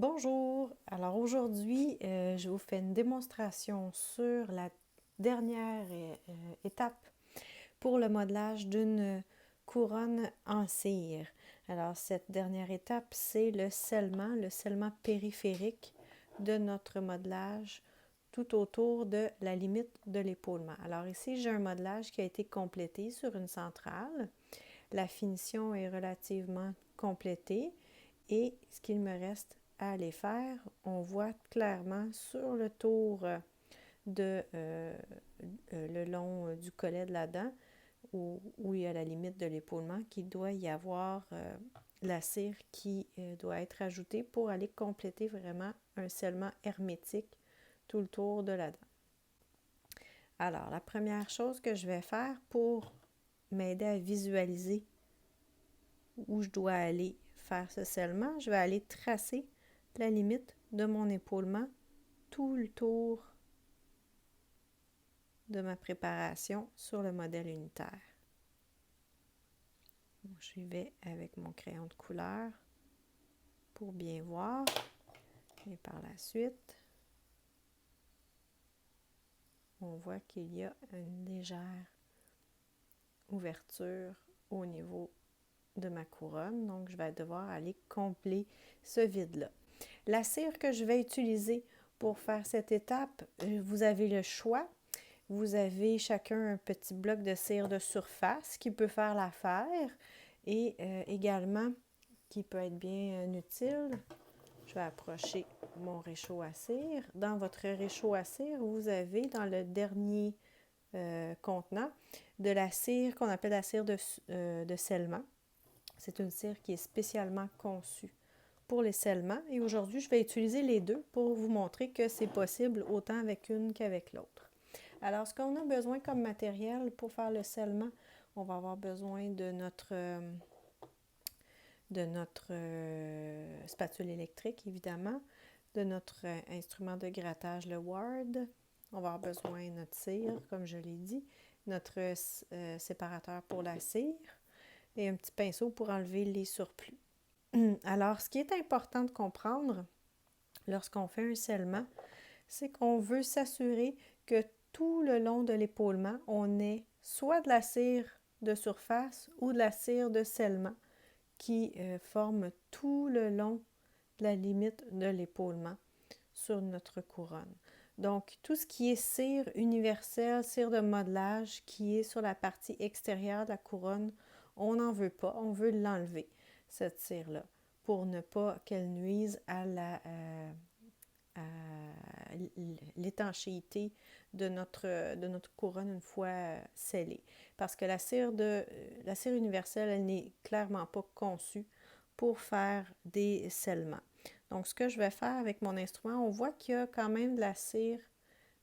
Bonjour! Alors aujourd'hui, je vous fais une démonstration sur la dernière étape pour le modelage d'une couronne en cire. Alors cette dernière étape, c'est le scellement périphérique de notre modelage tout autour de la limite de l'épaulement. Alors ici, j'ai un modelage qui a été complété sur une centrale. La finition est relativement complétée et ce qu'il me reste à aller faire, on voit clairement sur le tour le long du collet de la dent, où il y a la limite de l'épaulement, qu'il doit y avoir la cire qui doit être ajoutée pour aller compléter vraiment un scellement hermétique tout le tour de la dent. Alors, la première chose que je vais faire pour m'aider à visualiser où je dois aller faire ce scellement, je vais aller tracer la limite de mon épaulement tout le tour de ma préparation sur le modèle unitaire. Je vais avec mon crayon de couleur pour bien voir. Et par la suite, on voit qu'il y a une légère ouverture au niveau de ma couronne. Donc, je vais devoir aller combler ce vide-là. La cire que je vais utiliser pour faire cette étape, vous avez le choix. Vous avez chacun un petit bloc de cire de surface qui peut faire l'affaire et également qui peut être bien utile. Je vais approcher mon réchaud à cire. Dans votre réchaud à cire, vous avez dans le dernier contenant de la cire qu'on appelle la cire de scellement. C'est une cire qui est spécialement conçue pour les scellements. Et aujourd'hui, je vais utiliser les deux pour vous montrer que c'est possible autant avec une qu'avec l'autre. Alors, ce qu'on a besoin comme matériel pour faire le scellement, on va avoir besoin de notre spatule électrique, évidemment, de notre instrument de grattage, le Ward. On va avoir besoin de notre cire, comme je l'ai dit, notre séparateur pour la cire et un petit pinceau pour enlever les surplus. Alors, ce qui est important de comprendre lorsqu'on fait un scellement, c'est qu'on veut s'assurer que tout le long de l'épaulement, on ait soit de la cire de surface ou de la cire de scellement qui forme tout le long de la limite de l'épaulement sur notre couronne. Donc, tout ce qui est cire universelle, cire de modelage qui est sur la partie extérieure de la couronne, on n'en veut pas, on veut l'enlever, cette cire-là, pour ne pas qu'elle nuise à l'étanchéité de notre couronne une fois scellée. Parce que la cire universelle, elle n'est clairement pas conçue pour faire des scellements. Donc, ce que je vais faire avec mon instrument, on voit qu'il y a quand même de la cire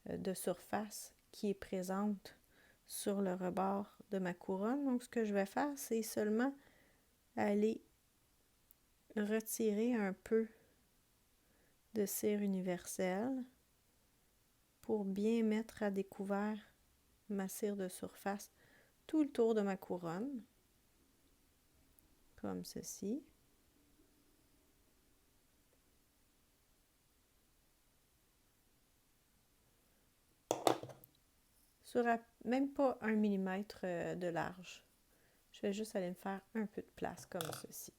de surface qui est présente sur le rebord de ma couronne. Donc, ce que je vais faire, c'est seulement aller retirer un peu de cire universelle pour bien mettre à découvert ma cire de surface tout le tour de ma couronne, comme ceci. Sur même pas 1 millimètre de large. Je vais juste aller me faire un peu de place comme ceci.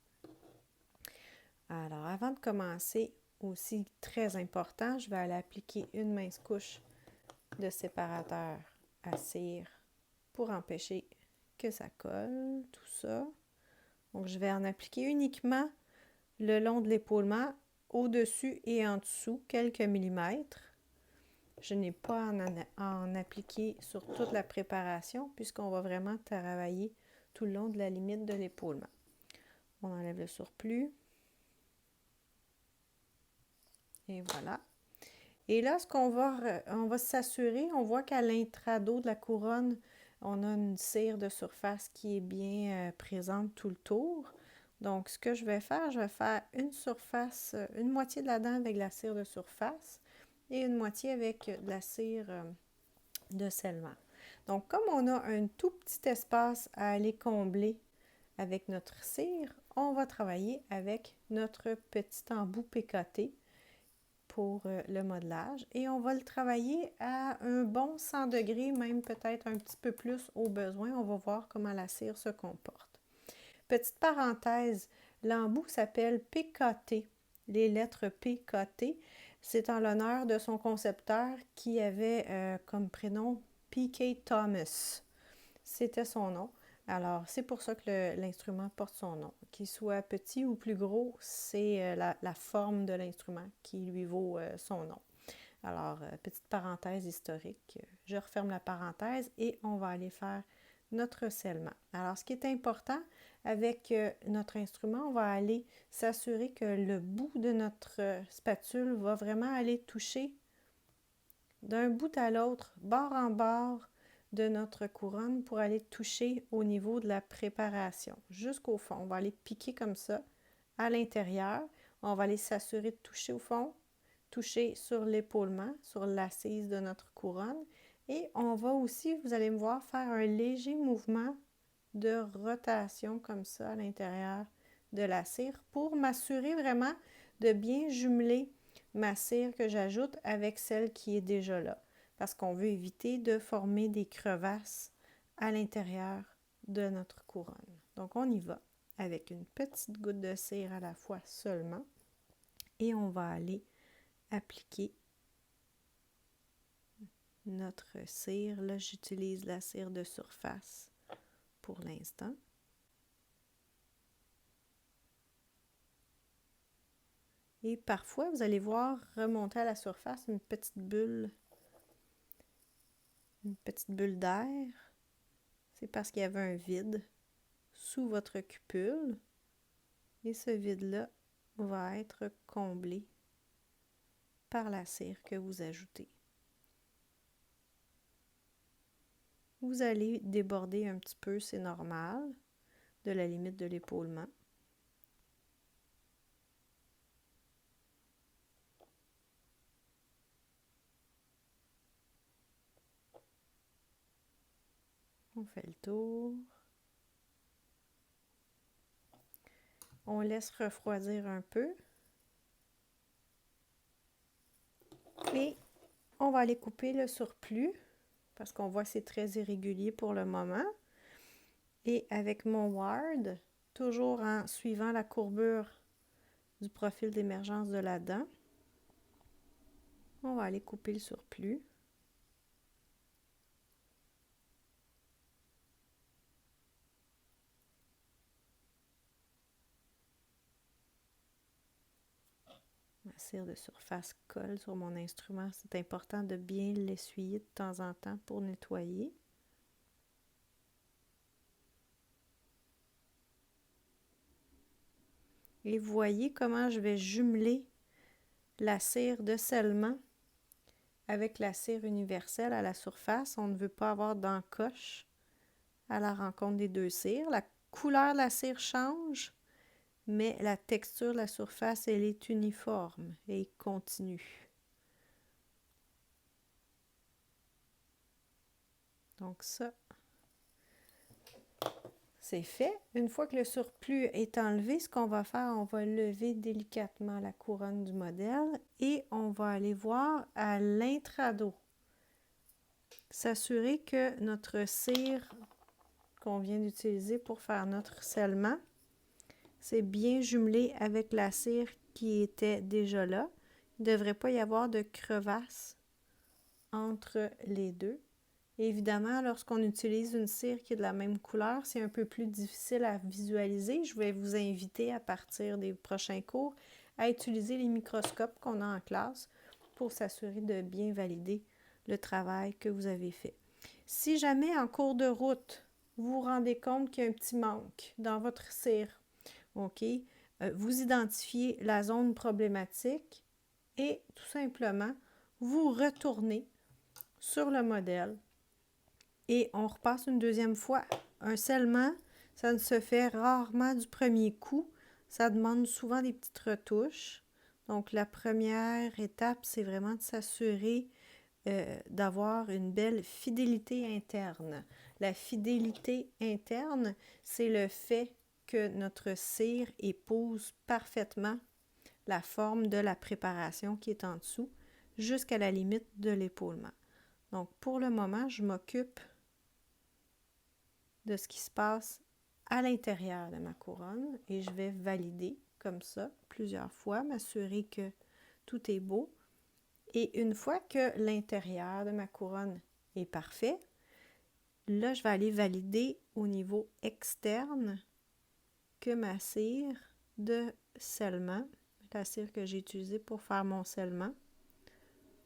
Alors, avant de commencer, aussi très important, je vais aller appliquer une mince couche de séparateur à cire pour empêcher que ça colle, tout ça. Donc, je vais en appliquer uniquement le long de l'épaulement, au-dessus et en dessous, quelques millimètres. Je n'ai pas à en appliquer sur toute la préparation puisqu'on va vraiment travailler tout le long de la limite de l'épaulement. On enlève le surplus. Et voilà. Et là, on va s'assurer, on voit qu'à l'intrado de la couronne, on a une cire de surface qui est bien présente tout le tour. Donc, ce que je vais faire une moitié de la dent avec la cire de surface et une moitié avec de la cire de scellement. Donc, comme on a un tout petit espace à aller combler avec notre cire, on va travailler avec notre petit embout picoté pour le modelage et on va le travailler à un bon 100 degrés, même peut-être un petit peu plus au besoin. On va voir comment la cire se comporte. Petite parenthèse, l'embout s'appelle PKT, les lettres PKT. C'est en l'honneur de son concepteur qui avait comme prénom P.K. Thomas. C'était son nom. Alors, c'est pour ça que l'instrument porte son nom. Qu'il soit petit ou plus gros, c'est la forme de l'instrument qui lui vaut son nom. Alors, petite parenthèse historique. Je referme la parenthèse et on va aller faire notre scellement. Alors, ce qui est important avec notre instrument, on va aller s'assurer que le bout de notre spatule va vraiment aller toucher d'un bout à l'autre, bord en bord de notre couronne pour aller toucher au niveau de la préparation, jusqu'au fond. On va aller piquer comme ça à l'intérieur. On va aller s'assurer de toucher au fond, toucher sur l'épaulement, sur l'assise de notre couronne. Et on va aussi, vous allez me voir, faire un léger mouvement de rotation comme ça à l'intérieur de la cire pour m'assurer vraiment de bien jumeler ma cire que j'ajoute avec celle qui est déjà là. Parce qu'on veut éviter de former des crevasses à l'intérieur de notre couronne. Donc on y va avec une petite goutte de cire à la fois seulement. Et on va aller appliquer notre cire. Là, j'utilise la cire de surface pour l'instant. Et parfois, vous allez voir remonter à la surface une petite bulle d'air. C'est parce qu'il y avait un vide sous votre cupule. Et ce vide-là va être comblé par la cire que vous ajoutez. Vous allez déborder un petit peu, c'est normal, de la limite de l'épaulement. On fait le tour. On laisse refroidir un peu. Et on va aller couper le surplus parce qu'on voit que c'est très irrégulier pour le moment. Et avec mon ward, toujours en suivant la courbure du profil d'émergence de la dent, on va aller couper le surplus. Ma cire de surface colle sur mon instrument. C'est important de bien l'essuyer de temps en temps pour nettoyer. Et vous voyez comment je vais jumeler la cire de scellement avec la cire universelle à la surface. On ne veut pas avoir d'encoche à la rencontre des deux cires. La couleur de la cire change, mais la texture de la surface, elle est uniforme et continue. Donc ça, c'est fait. Une fois que le surplus est enlevé, ce qu'on va faire, on va lever délicatement la couronne du modèle et on va aller voir à l'intrado. S'assurer que notre cire qu'on vient d'utiliser pour faire notre scellement, c'est bien jumelé avec la cire qui était déjà là. Il ne devrait pas y avoir de crevasse entre les deux. Évidemment, lorsqu'on utilise une cire qui est de la même couleur, c'est un peu plus difficile à visualiser. Je vais vous inviter à partir des prochains cours à utiliser les microscopes qu'on a en classe pour s'assurer de bien valider le travail que vous avez fait. Si jamais en cours de route, vous vous rendez compte qu'il y a un petit manque dans votre cire, OK, vous identifiez la zone problématique et tout simplement, vous retournez sur le modèle et on repasse une deuxième fois. Un scellement, ça ne se fait rarement du premier coup. Ça demande souvent des petites retouches. Donc, la première étape, c'est vraiment de s'assurer d'avoir une belle fidélité interne. La fidélité interne, c'est le fait que notre cire épouse parfaitement la forme de la préparation qui est en dessous jusqu'à la limite de l'épaulement. Donc, pour le moment, je m'occupe de ce qui se passe à l'intérieur de ma couronne et je vais valider comme ça plusieurs fois, m'assurer que tout est beau. Et une fois que l'intérieur de ma couronne est parfait, là, je vais aller valider au niveau externe que ma cire de scellement, la cire que j'ai utilisée pour faire mon scellement,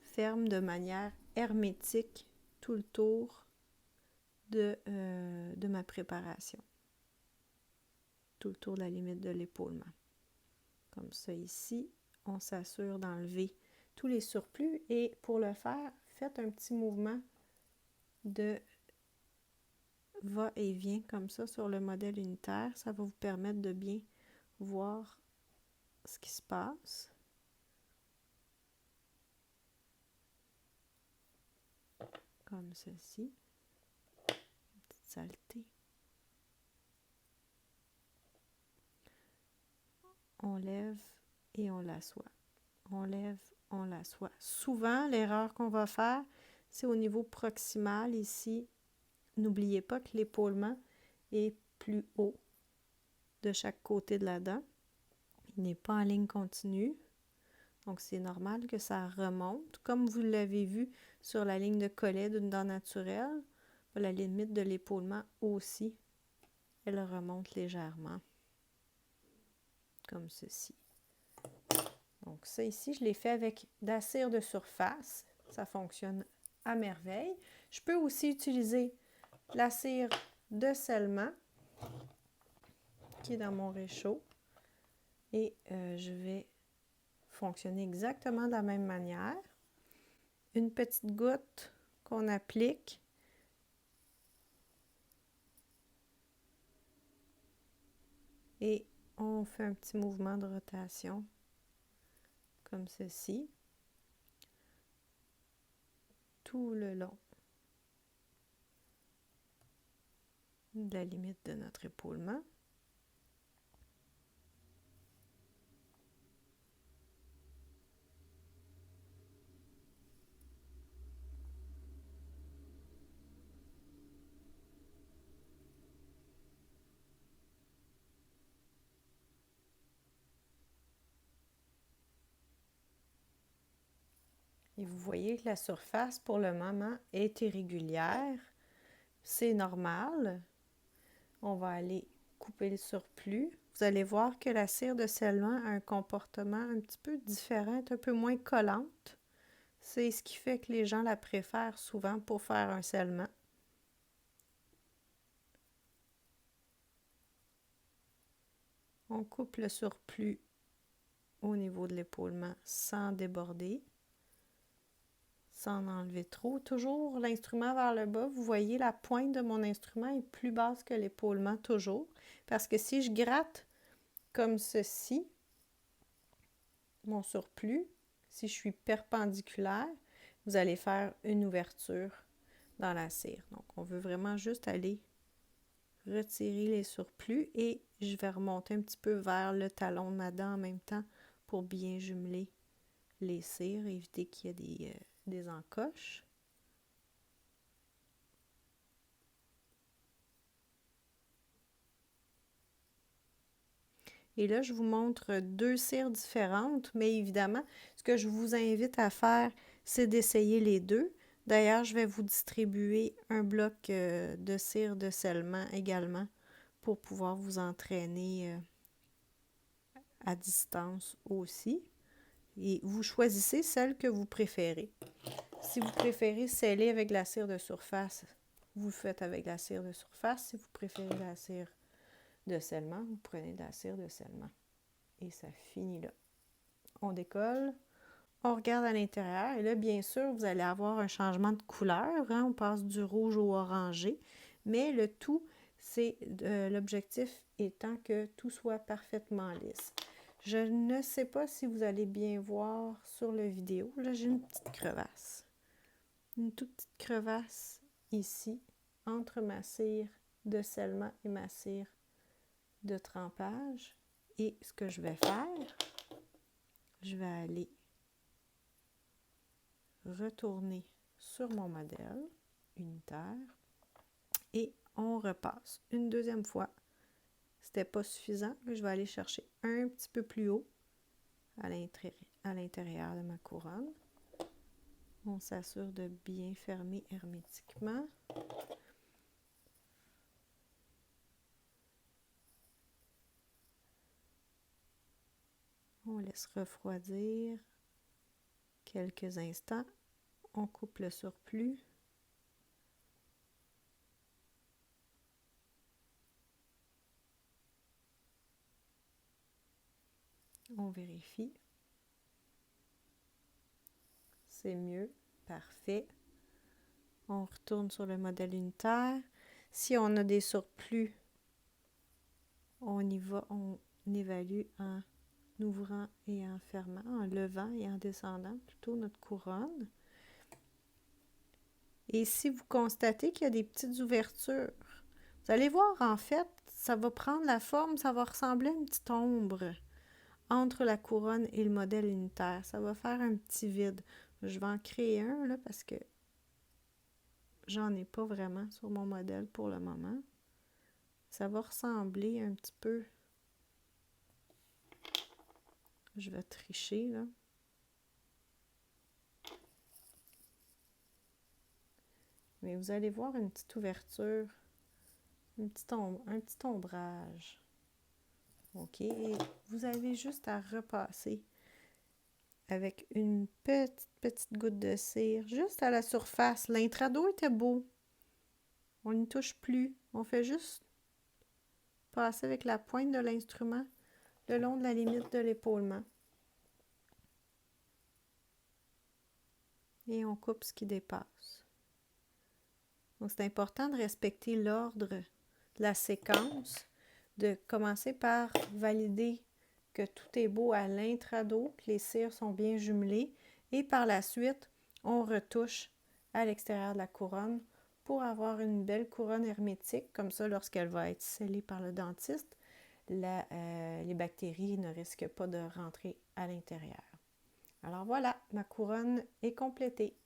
ferme de manière hermétique tout le tour de ma préparation. Tout le tour de la limite de l'épaulement. Comme ça ici, on s'assure d'enlever tous les surplus et pour le faire, faites un petit mouvement de va-et-vient comme ça sur le modèle unitaire. Ça va vous permettre de bien voir ce qui se passe. Comme ceci. Une petite saleté. On lève et on l'assoit. On lève, on l'assoit. Souvent, l'erreur qu'on va faire, c'est au niveau proximal ici. N'oubliez pas que l'épaulement est plus haut de chaque côté de la dent. Il n'est pas en ligne continue. Donc, c'est normal que ça remonte. Comme vous l'avez vu sur la ligne de collet d'une dent naturelle, la limite de l'épaulement aussi, elle remonte légèrement. Comme ceci. Donc, ça ici, je l'ai fait avec de la cire de surface. Ça fonctionne à merveille. Je peux aussi utiliser la cire de scellement qui est dans mon réchaud. Et je vais fonctionner exactement de la même manière. Une petite goutte qu'on applique. Et on fait un petit mouvement de rotation comme ceci. Tout le long de la limite de notre épaulement. Et vous voyez que la surface, pour le moment, est irrégulière. C'est normal. On va aller couper le surplus. Vous allez voir que la cire de scellement a un comportement un petit peu différent, un peu moins collante. C'est ce qui fait que les gens la préfèrent souvent pour faire un scellement. On coupe le surplus au niveau de l'épaulement sans déborder, sans en enlever trop. Toujours l'instrument vers le bas. Vous voyez, la pointe de mon instrument est plus basse que l'épaulement, toujours. Parce que si je gratte comme ceci, mon surplus, si je suis perpendiculaire, vous allez faire une ouverture dans la cire. Donc, on veut vraiment juste aller retirer les surplus et je vais remonter un petit peu vers le talon de ma dent en même temps pour bien jumeler les cires, éviter qu'il y ait des encoches. Et là, je vous montre deux cires différentes, mais évidemment, ce que je vous invite à faire, c'est d'essayer les deux. D'ailleurs, je vais vous distribuer un bloc de cire de scellement également pour pouvoir vous entraîner à distance aussi. Et vous choisissez celle que vous préférez. Si vous préférez sceller avec la cire de surface, vous faites avec la cire de surface. Si vous préférez la cire de scellement, vous prenez de la cire de scellement. Et ça finit là. On décolle, on regarde à l'intérieur et là, bien sûr, vous allez avoir un changement de couleur. Hein? On passe du rouge au orangé. Mais le tout, c'est l'objectif étant que tout soit parfaitement lisse. Je ne sais pas si vous allez bien voir sur la vidéo. Là, j'ai une petite crevasse. Une toute petite crevasse ici, entre ma cire de scellement et ma cire de trempage. Et ce que je vais faire, je vais aller retourner sur mon modèle unitaire et on repasse une deuxième fois. C'était pas suffisant, je vais aller chercher un petit peu plus haut à l'intérieur de ma couronne. On s'assure de bien fermer hermétiquement. On laisse refroidir quelques instants. On coupe le surplus. On vérifie. C'est mieux. Parfait. On retourne sur le modèle unitaire. Si on a des surplus, on y va, on évalue en ouvrant et en fermant, en levant et en descendant plutôt notre couronne. Et si vous constatez qu'il y a des petites ouvertures, vous allez voir, en fait, ça va prendre la forme, ça va ressembler à une petite ombre entre la couronne et le modèle unitaire. Ça va faire un petit vide. Je vais en créer un, là, parce que j'en ai pas vraiment sur mon modèle pour le moment. Ça va ressembler un petit peu... Je vais tricher, là. Mais vous allez voir une petite ouverture, un petit ombrage. OK, et vous avez juste à repasser avec une petite goutte de cire, juste à la surface. L'intrado était beau. On n'y touche plus. On fait juste passer avec la pointe de l'instrument le long de la limite de l'épaulement. Et on coupe ce qui dépasse. Donc, c'est important de respecter l'ordre de la séquence, de commencer par valider que tout est beau à l'intrado, que les cires sont bien jumelées, et par la suite, on retouche à l'extérieur de la couronne pour avoir une belle couronne hermétique. Comme ça, lorsqu'elle va être scellée par le dentiste, les bactéries ne risquent pas de rentrer à l'intérieur. Alors voilà, ma couronne est complétée.